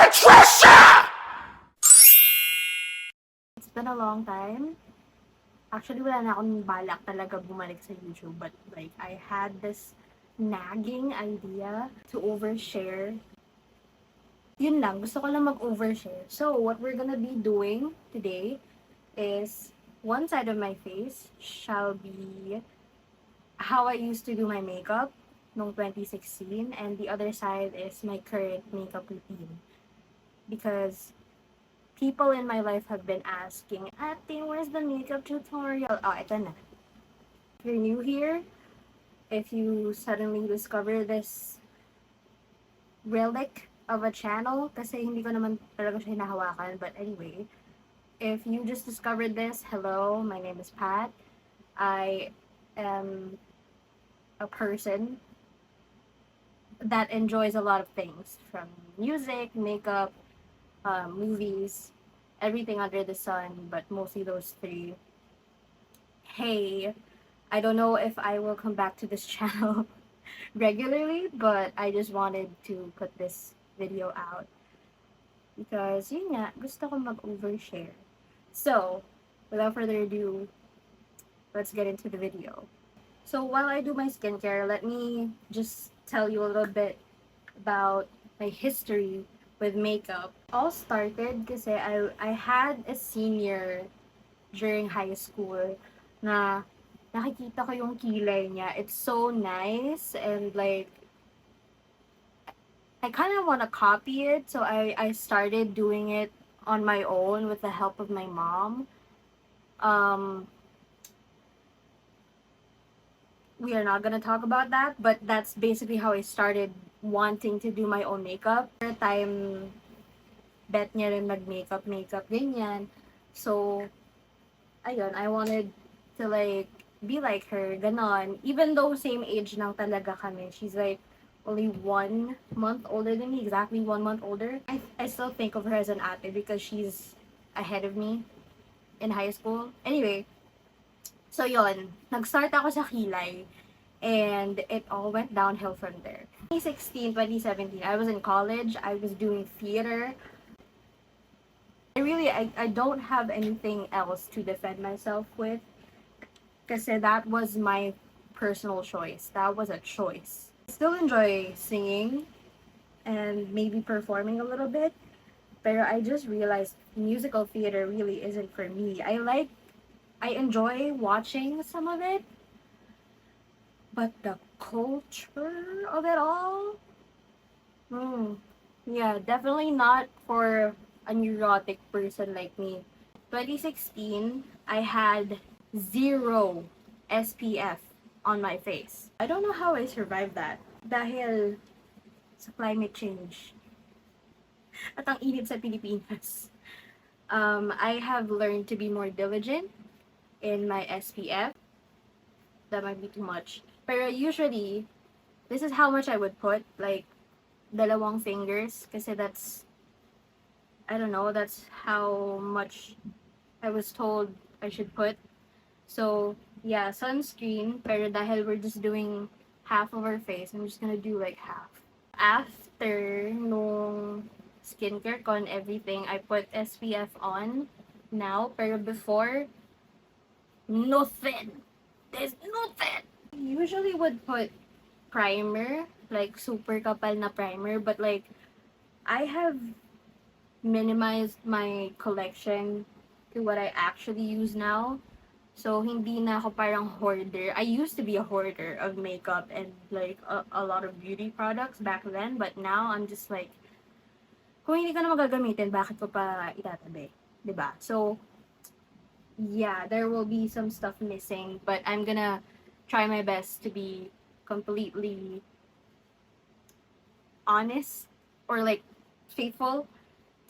Patricia! It's been a long time. Actually, wala na akong balak talaga bumalik sa YouTube. But like, I had this nagging idea to overshare. Yun lang, gusto ko lang mag-overshare. So, what we're gonna be doing today is one side of my face shall be how I used to do my makeup noong 2016, and the other side is my current makeup routine. Because people in my life have been asking, Ate, where's the makeup tutorial? Oh, ito na. If you're new here, if you suddenly discover this relic of a channel, kasi hindi ko naman talaga siya hinahawakan, but anyway, if you just discovered this, hello, my name is Pat. I am a person that enjoys a lot of things, from music, makeup, movies, everything under the sun, but mostly those three. Hey, I don't know if I will come back to this channel regularly, but I just wanted to put this video out because yun nga, gusto ko mag-overshare. So, without further ado, let's get into the video. So while I do my skincare, let me just tell you a little bit about my history with makeup. All started kasi I had a senior during high school na nakikita ko yung kilay niya. It's so nice, and like I kind of want to copy it, so I started doing it on my own with the help of my mom. We are not gonna talk about that, but that's basically how I started wanting to do my own makeup. At the time, bet niya rin mag-makeup, ganyan. So, ayun, I wanted to like be like her, ganon. Even though same age lang talaga kami. She's like only 1 month older than me, exactly 1 month older. I still think of her as an ate because she's ahead of me in high school. Anyway, so yon, nag-start ako sa kilay, and it all went downhill from there. 2016, 2017, I was in college, I was doing theater. I don't have anything else to defend myself with, kasi that was my personal choice. That was a choice. I still enjoy singing and maybe performing a little bit, but I just realized musical theater really isn't for me. I enjoy watching some of it, but the culture of it all, yeah, definitely not for a neurotic person like me. 2016, I had 0 SPF on my face. I don't know how I survived that. Dahil sa climate change. At ang init sa Pilipinas. I have learned to be more diligent in my SPF. That might be too much. Pero usually, this is how much I would put. Like, 2 fingers. Kasi that's, I don't know, that's how much I was told I should put. So, yeah, sunscreen. Pero dahil we're just doing half of our face, I'm just gonna do like half. After nung skincare ko and everything, I put SPF on now. Pero before, nothing. There's nothing. I usually would put primer, like super kapal na primer, but like I have minimized my collection to what I actually use now. So, hindi na ako parang hoarder. I used to be a hoarder of makeup and like a lot of beauty products back then, but now I'm just like, kung hindi ko na magagamitin, bakit ko pa itatabi? Diba? So, yeah, there will be some stuff missing, but I'm gonna try my best to be completely honest or like faithful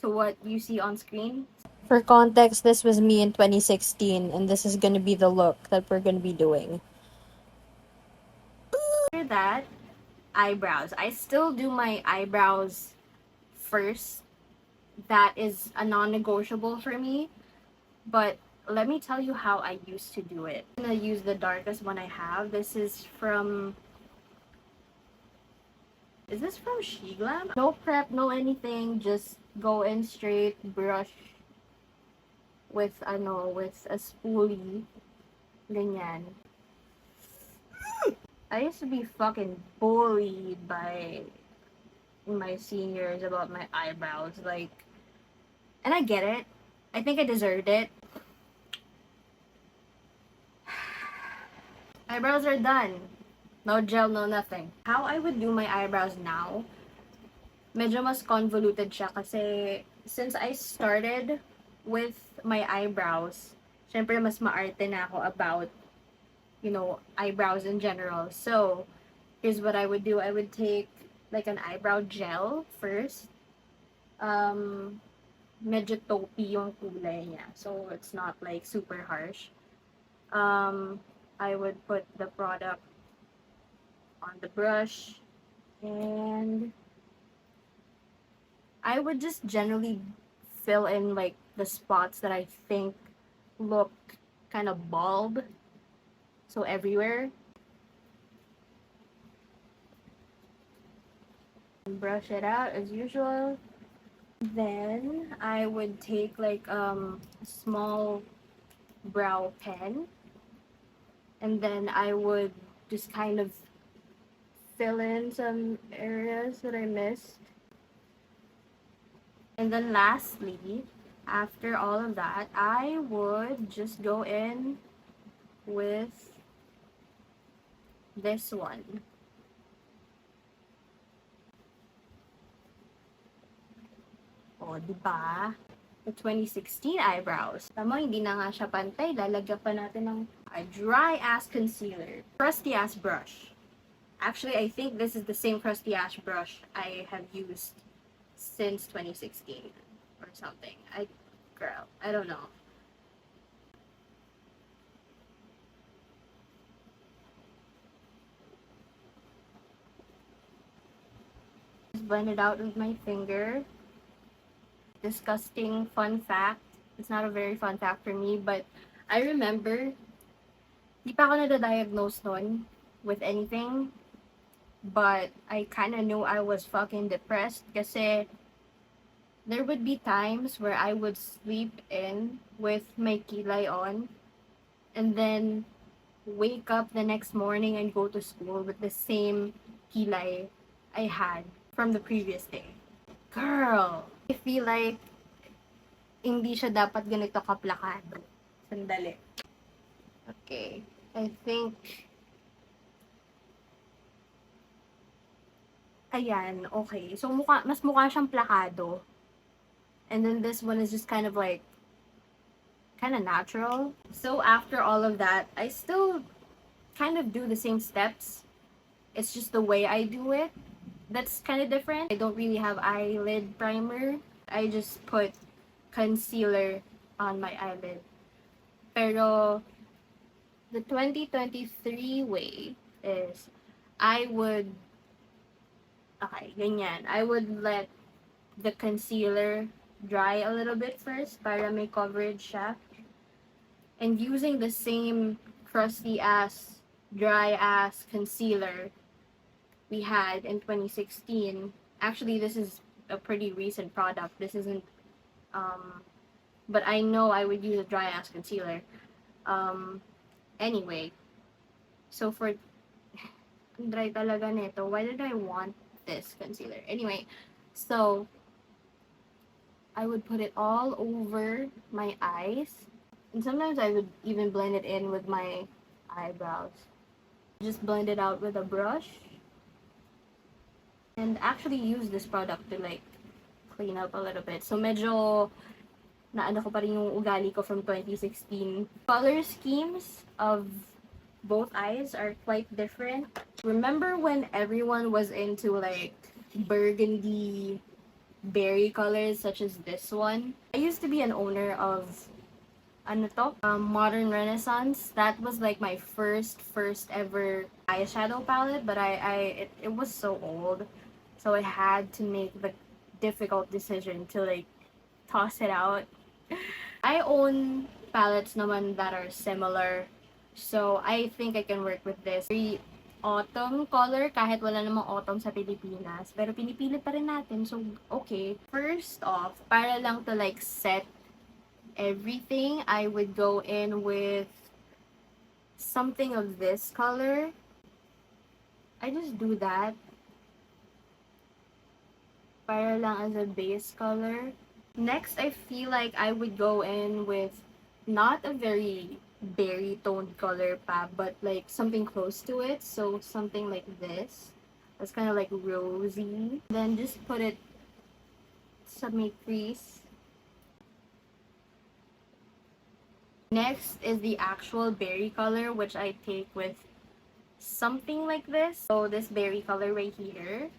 to what you see on screen. For context, this was me in 2016, and this is gonna be the look that we're gonna be doing. After that, eyebrows. I still do my eyebrows first. That is a non-negotiable for me. But let me tell you how I used to do it. I'm gonna use the darkest one I have. This is from Is this from Sheglam? No prep, no anything. Just go in straight, brush with with a spoolie. Ganyan. I used to be fucking bullied by my seniors about my eyebrows. Like, and I get it. I think I deserved it. Eyebrows are done. No gel, no nothing. How I would do my eyebrows now, medyo mas convoluted siya kasi since I started with my eyebrows, syempre mas maarte na ako about, eyebrows in general. So, here's what I would do. I would take like an eyebrow gel first. Medyo taupey yung kulay niya. So, it's not like super harsh. I would put the product on the brush and I would just generally fill in like the spots that I think look kind of bald. So everywhere. Brush it out as usual. Then I would take like a small brow pen and then I would just kind of fill in some areas that I missed. And then lastly, after all of that, I would just go in with this one. O, diba? The 2016 eyebrows. Tama, hindi na nga siya pantay. Lalagyan pa natin ng a dry-ass concealer. Crusty-ass brush. Actually, I think this is the same crusty-ass brush I have used since 2016 or something. Girl, I don't know. Just blend it out with my finger. Disgusting fun fact. It's not a very fun fact for me, but I remember, di pa ako na-diagnose nun with anything, but I kind of knew I was fucking depressed kasi there would be times where I would sleep in with my kilay on and then wake up the next morning and go to school with the same kilay I had from the previous day. Girl, I feel like hindi siya dapat ganito kaplakado. Sandali. Okay, I think ayan, okay. So mas mukha siyang plakado. And then this one is just kind of like kind of natural. So after all of that, I still kind of do the same steps. It's just the way I do it that's kind of different. I don't really have eyelid primer. I just put concealer on my eyelid. Pero the 2023 way is I would ganyan. I would let the concealer dry a little bit first para may coverage siya. And using the same crusty ass, dry ass concealer we had in 2016. Actually, this is a pretty recent product. This isn't, but I know I would use a dry ass concealer. Anyway, so for, dry talaga nito. Why did I want this concealer? Anyway, so I would put it all over my eyes. And sometimes I would even blend it in with my eyebrows. Just blend it out with a brush. And actually use this product to like clean up a little bit. So medyo naano ko pa rin yung ugali ko from 2016. Color schemes of both eyes are quite different. Remember when everyone was into like burgundy berry colors such as this one? I used to be an owner of Modern Renaissance. That was like my first ever eyeshadow palette, but it was so old. So I had to make the difficult decision to like toss it out. I own palettes naman that are similar, so I think I can work with this. Very autumn color kahit wala namang autumn sa Pilipinas. Pero pinipilit pa rin natin. So, okay. First off, para lang to like set everything, I would go in with something of this color. I just do that. Para lang as a base color. Next, I feel like I would go in with not a very berry toned color pa, but like something close to it. So something like this. That's kind of like rosy. Then just put it sa may crease. Next is the actual berry color, which I take with something like this. So this berry color right here.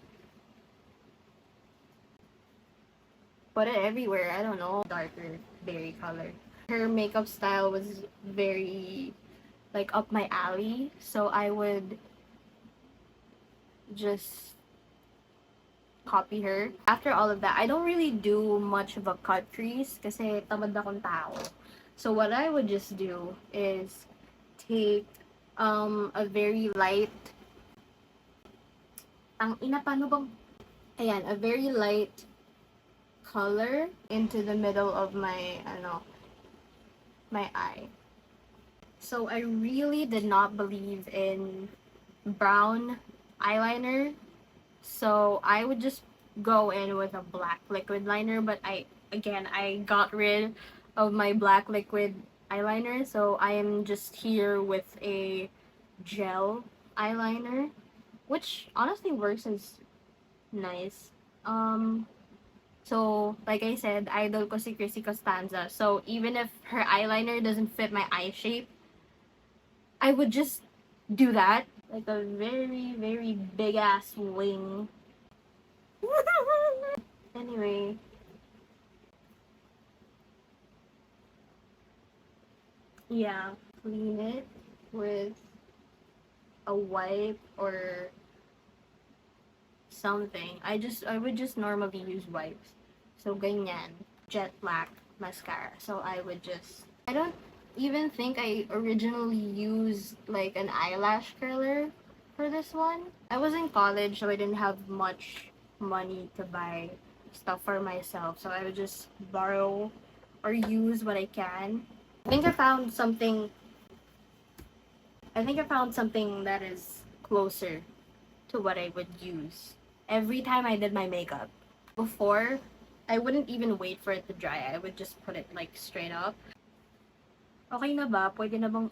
Put it everywhere. I don't know. Darker berry color. Her makeup style was very like up my alley, so I would just copy her. After all of that, I don't really do much of a cut crease kasi tamad akong tao. So what I would just do is take a very light a very light color into the middle of my my eye. So I really did not believe in brown eyeliner. So I would just go in with a black liquid liner, but I got rid of my black liquid eyeliner, so I am just here with a gel eyeliner, which honestly works as nice. So like I said, idol ko si Chrissy Costanza. So even if her eyeliner doesn't fit my eye shape, I would just do that. Like a very, very big ass wing. Anyway. Yeah. Clean it with a wipe or something. I would just normally use wipes. So ganyan. Jet black mascara. So I don't even think I originally used like an eyelash curler for this one. I was in college, so I didn't have much money to buy stuff for myself. So I would just borrow or use what I can. I think I found something that is closer to what I would use every time I did my makeup. Before, I wouldn't even wait for it to dry. I would just put it like straight up. Okay na ba? Pwede na bang...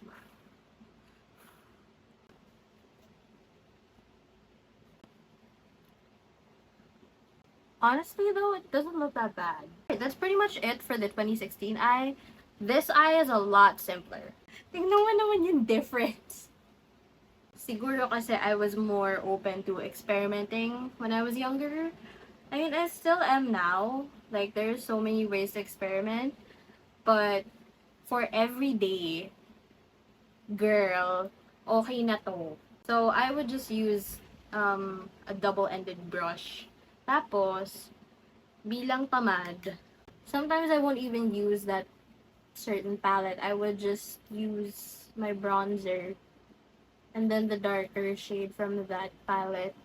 Honestly though, it doesn't look that bad. That's pretty much it for the 2016 eye. This eye is a lot simpler. Tingnan mo naman yung difference. Siguro kasi I was more open to experimenting when I was younger. I mean, I still am now. Like, there's so many ways to experiment. But for every day, girl, okay na to. So, I would just use a double-ended brush. Tapos, bilang tamad, sometimes I won't even use that certain palette. I would just use my bronzer and then the darker shade from that palette.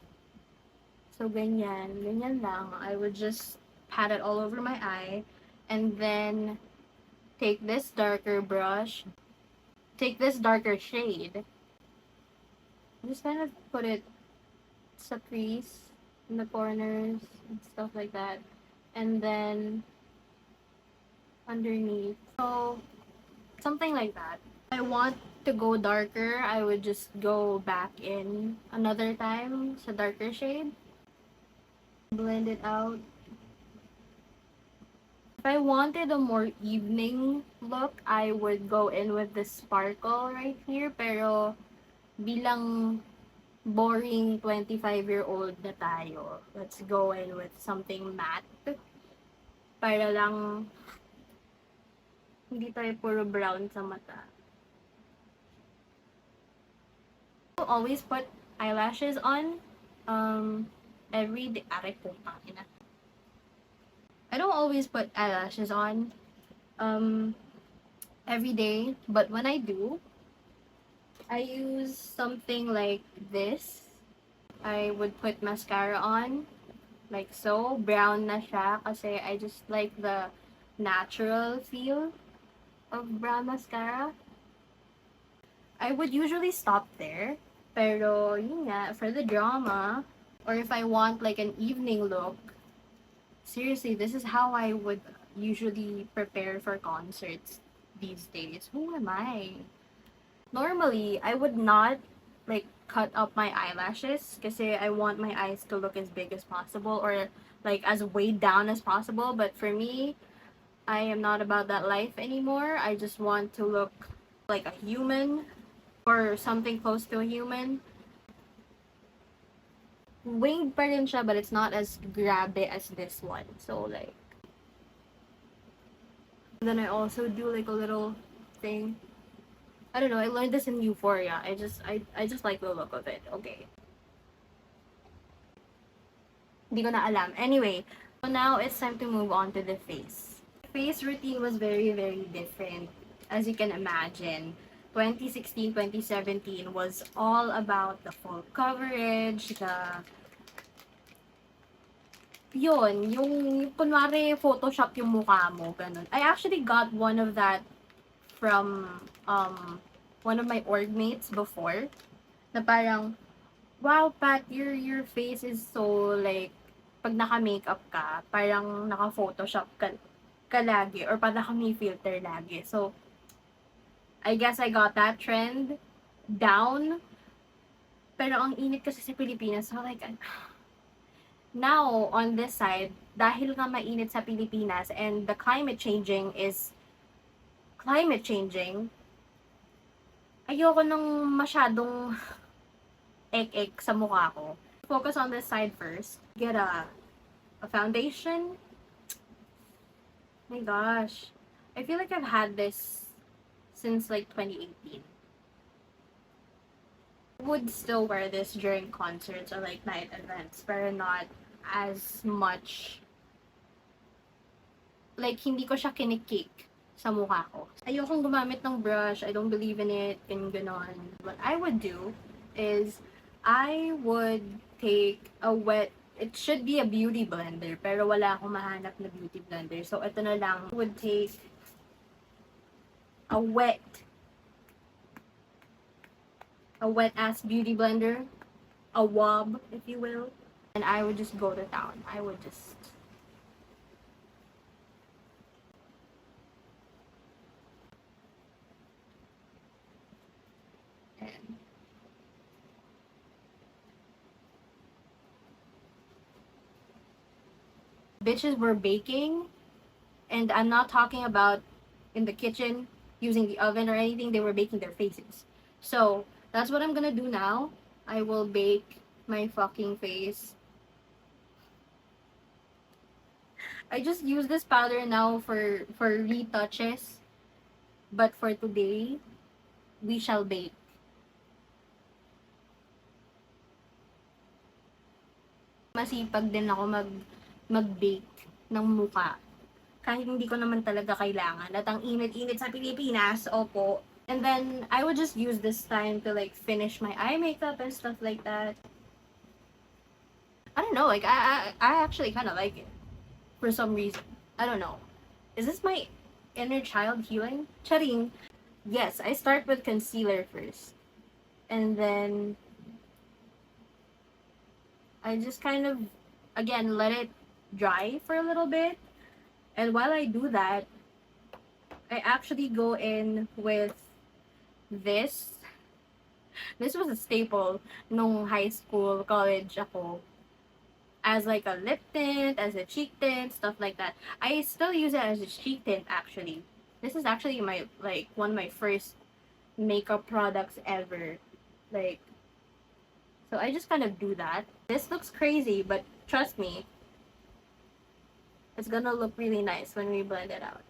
So, ganyan lang. I would just pat it all over my eye and then take this darker brush, take this darker shade, just kind of put it sa crease, in the corners, and stuff like that. And then underneath. So, something like that. If I want to go darker, I would just go back in another time sa darker shade. Blend it out. If I wanted a more evening look, I would go in with the sparkle right here. Pero bilang boring 25-year-old na tayo, let's go in with something matte. Para lang hindi tayo puro brown sa mata. I always put eyelashes on every day. Aray po, ina. I don't always put eyelashes on every day, but when I do, I use something like this. I would put mascara on, like so. Brown na siya kasi I just like the natural feel of brown mascara. I would usually stop there. Pero, yun nga, for the drama, or if I want like an evening look, seriously, this is how I would usually prepare for concerts these days. Who am I? Normally, I would not like cut up my eyelashes kasi I want my eyes to look as big as possible or like as weighed down as possible. But for me, I am not about that life anymore. I just want to look like a human or something close to a human. Winged pa rin siya, but it's not as grabe as this one. So like, then I also do like a little thing. I don't know, I learned this in Euphoria. I just like the look of it. Okay. Hindi ko na alam. Anyway, so now it's time to move on to the face. Face routine was very, very different. As you can imagine, 2016, 2017 was all about the full coverage, yung kunwari Photoshop yung mukha mo, ganun. I actually got one of that from one of my org mates before, na parang, wow, Pat, your face is so like, pag naka-makeup ka, parang naka-Photoshop ka lagi, or parang naka-may filter lagi. So, I guess I got that trend down. Pero ang init kasi sa Pilipinas, so like, now, on this side, dahil nga mainit sa Pilipinas and the climate changing, ayoko nang masyadong ek-ek sa mukha ko. Focus on this side first. Get a foundation. My gosh. I feel like I've had this since like 2018. Would still wear this during concerts or like night events, but not as much. Like, hindi ko siya kinikik sa mukha ko. Ayokong gumamit ng brush. I don't believe in it. Ganon. What I would do is, I would take a wet, it should be a beauty blender, pero wala akong mahanap na beauty blender. So, ito na lang. I would take a wet ass beauty blender, a wob, if you will, and I would just go to town. I would just and bitches were baking, and I'm not talking about in the kitchen using the oven or anything. They were baking their faces. So that's what I'm gonna do now. I will bake my fucking face. I just use this powder now for retouches, but for today, we shall bake. Masipag din ako mag-bake ng mukha. Kahit hindi ko naman talaga kailangan. At ang init-init sa Pilipinas, opo. And then, I would just use this time to like finish my eye makeup and stuff like that. I don't know, like, I actually kind of like it. For some reason. I don't know. Is this my inner child healing? Charing. Yes, I start with concealer first. And then, I just kind of, again, let it dry for a little bit. And while I do that, I actually go in with this. This was a staple nung high school, college ako. As like a lip tint, as a cheek tint, stuff like that. I still use it as a cheek tint actually. This is actually my, like, one of my first makeup products ever. Like, so I just kind of do that. This looks crazy, but trust me, it's gonna look really nice when we blend it out.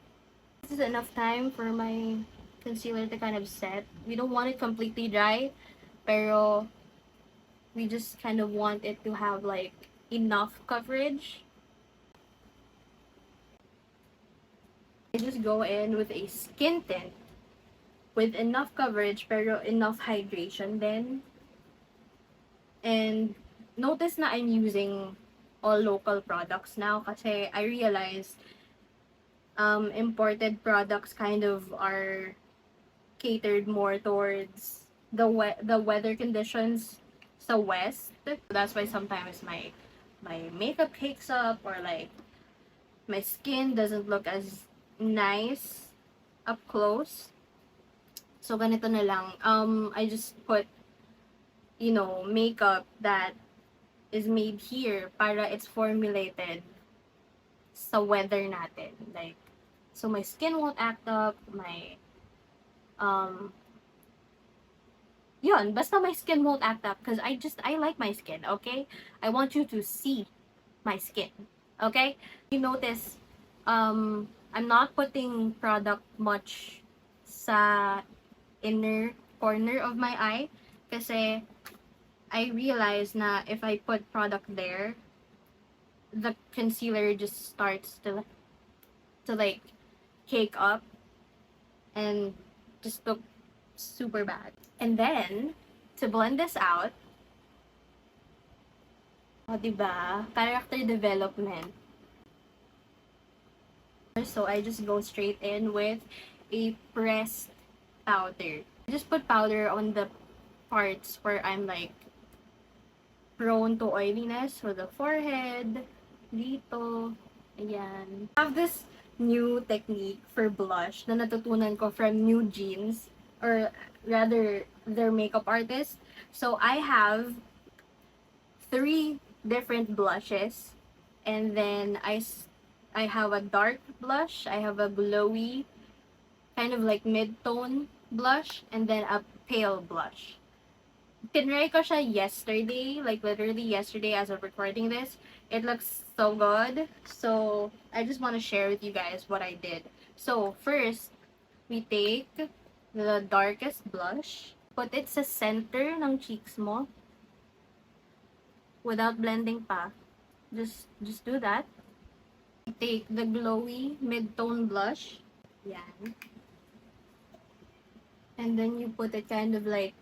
This is enough time for my concealer to kind of set. We don't want it completely dry, pero we just kind of want it to have like enough coverage. I just go in with a skin tint with enough coverage pero enough hydration din. And notice na I'm using all local products now kasi I realized imported products kind of are catered more towards the weather conditions sa west. That's why sometimes my makeup cakes up, or like my skin doesn't look as nice up close. So ganito na lang. I just put, makeup that is made here para it's formulated sa weather natin. Like, so my skin won't act up, yun, basta my skin won't act up because I like my skin, okay? I want you to see my skin, okay? You notice, I'm not putting product much sa inner corner of my eye kasi I realize na if I put product there, the concealer just starts to like cake up and just look super bad. And then, to blend this out, diba? Character development. So, I just go straight in with a pressed powder. I just put powder on the parts where I'm like prone to oiliness. So, the forehead, dito, ayan. I have this new technique for blush na natutunan ko from New Jeans, or rather their makeup artist. So I have 3 different blushes, and then I have a dark blush, I have a glowy kind of like mid-tone blush, and then a pale blush. Tinry ko siya yesterday, like literally yesterday as of recording this. It looks so good. So I just want to share with you guys what I did. So first, we take the darkest blush, put it sa center ng cheeks mo without blending pa. Just do that. Take the glowy mid-tone blush. Yan. And then you put it kind of like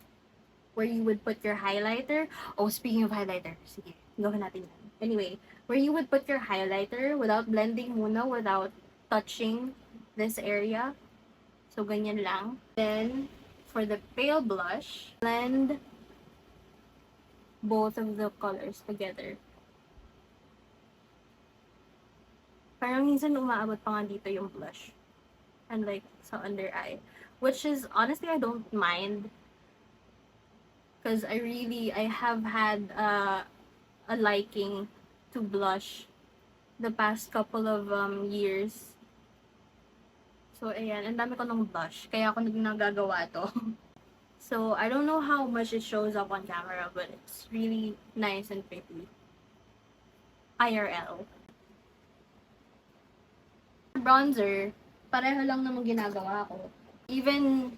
where you would put your highlighter. Oh, speaking of highlighter, sige, gawin natin yan. Anyway, where you would put your highlighter without blending muna, without touching this area. So, ganyan lang. Then, for the pale blush, blend both of the colors together. Parang minsan umaabot pa nga dito yung blush. And like, sa under eye. Which is, honestly, I don't mind. Because I have had a liking to blush the past couple of years. So, ayan, ang dami ko ng blush. Kaya ako nagagawa to. So, I don't know how much it shows up on camera, but it's really nice and pretty. IRL. Bronzer, pareho lang naman ginagawa ko. Even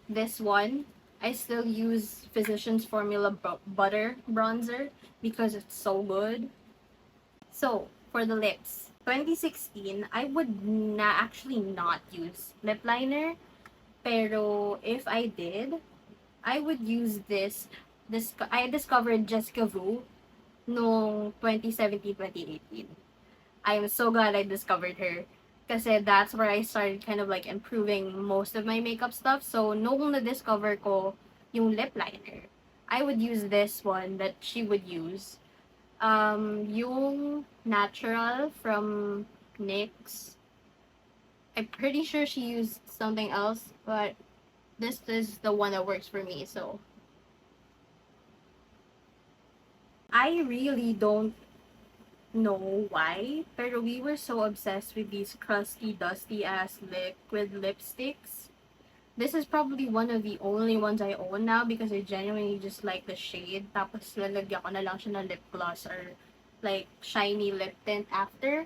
this one, I still use Physicians Formula Butter Bronzer because it's so good. So, for the lips, 2016, I would actually not use lip liner. Pero if I did, I would use this. I discovered Jessica Vu noong 2017-2018. I'm so glad I discovered her. Kasi that's where I started kind of like improving most of my makeup stuff. So, noong na-discover ko yung lip liner, I would use this one that she would use. Yung natural from NYX. I'm pretty sure she used something else, but this is the one that works for me, so. I really don't know why, pero we were so obsessed with these crusty, dusty-ass liquid lipsticks. This is probably one of the only ones I own now because I genuinely just like the shade. Tapos lalagyan ko na lang siya ng lip gloss or like shiny lip tint after.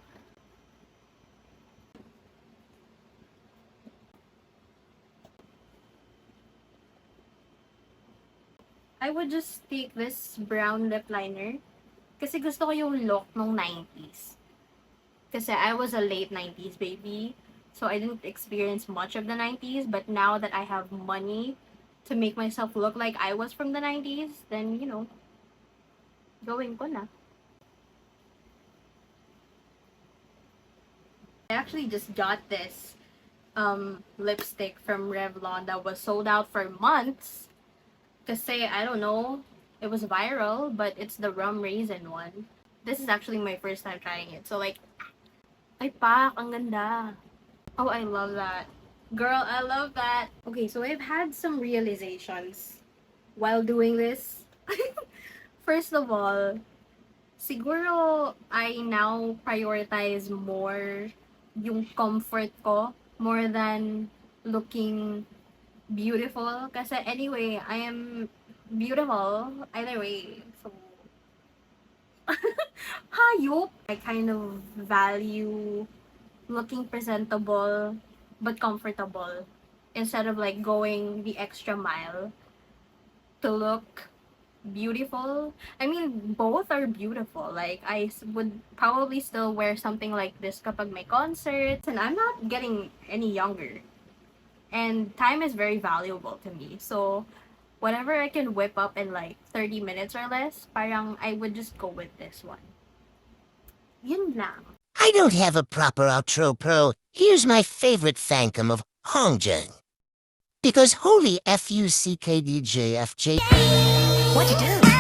I would just take this brown lip liner kasi gusto ko yung look nung 90s. Kasi I was a late 90s baby. so I didn't experience much of the 90s. But now that I have money to make myself look like I was from the 90s, then, gawin ko na. I actually just got this lipstick from Revlon that was sold out for months. Kasi, I don't know, it was viral, but it's the rum raisin one. This is actually my first time trying it. So like, ay pak, ang ganda. Oh, I love that. Girl, I love that. Okay, so I've had some realizations while doing this. First of all, siguro I now prioritize more yung comfort ko more than looking beautiful. Kasi anyway, I am beautiful either way. So, hayop! I kind of value looking presentable but comfortable instead of like going the extra mile to look beautiful. I mean, both are beautiful. Like, would probably still wear something like this kapag may concerts, and I'm not getting any younger. And time is very valuable to me. So, whatever I can whip up in like 30 minutes or less, parang I would just go with this one. Yun lang. I don't have a proper outro pro. Here's my favorite phantom of Hongjin. Because holy FUCKDJFJ. What to do?